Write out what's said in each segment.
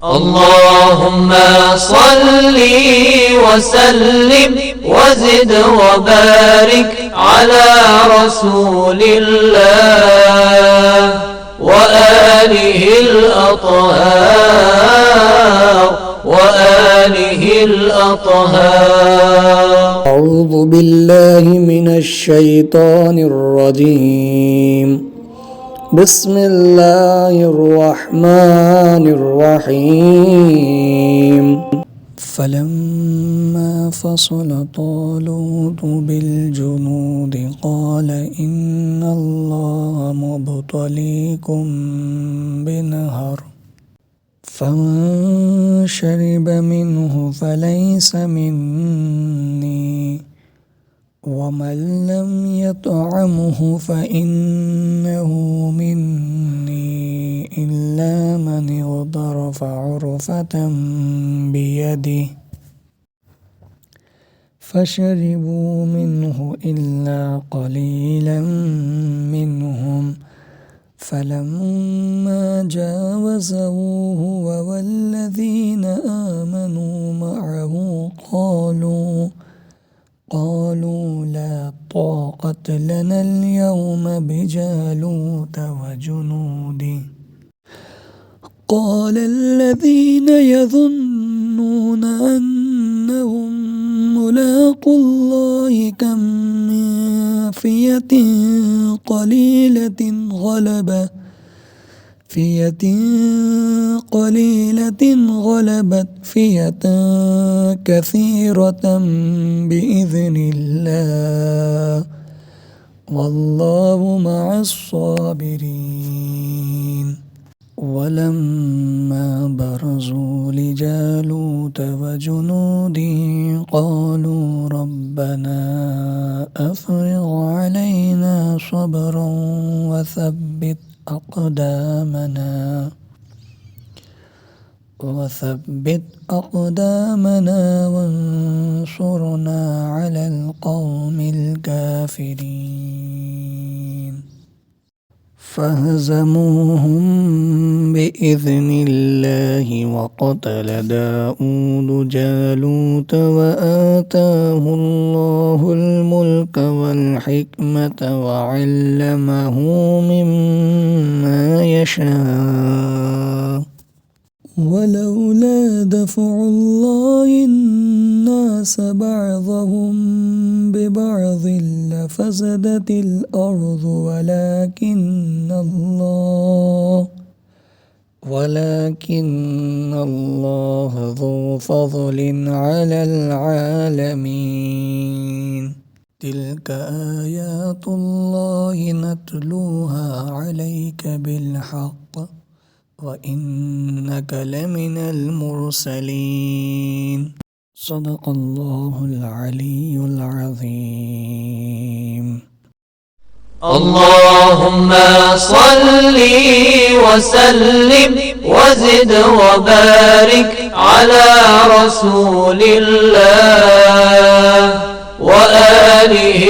اللهم صل وسلم وزد وبارك على رسول الله وآله الأطهار. أعوذ بالله من الشيطان الرجيم. بسم الله الرحمن الرحيم. فلما فصل طالوت بالجنود قال إن الله مبتليكم بنهر فمن شرب منه فليس مني ومن لم يطعمه فإنه مني إلا من اغترف عرفة بيده فشربوا منه إلا قليلا منهم فلما جاوزه هو والذين آمنوا معه قالوا لا طاقة لنا اليوم بجالوت وجنوده. قال الذين يظنون أنهم ملاقو الله كم من فئة قليلة غلبت فئة كثيرة بإذن الله والله مع الصابرين. ولما برزوا لجالوت وجنوده قالوا ربنا أفرغ علينا صبرا وثبت أقدامنا وانصرنا على القوم الكافرين. فهزموهم بإذن الله وقتل داود جالوت وآتاه الله الملك والحكمة وعلمه مما يشاء ولولا دفع الله الناس بعضهم ببعض لفسدت الأرض ولكن الله ذو فضل على العالمين. تلك آيات الله نتلوها عليك بالحق وإنك لمن المرسلين. صدق الله العلي العظيم. اللهم صل وسلم وزد وبارك على رسول الله وآله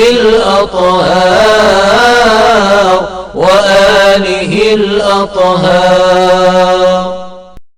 الأطهار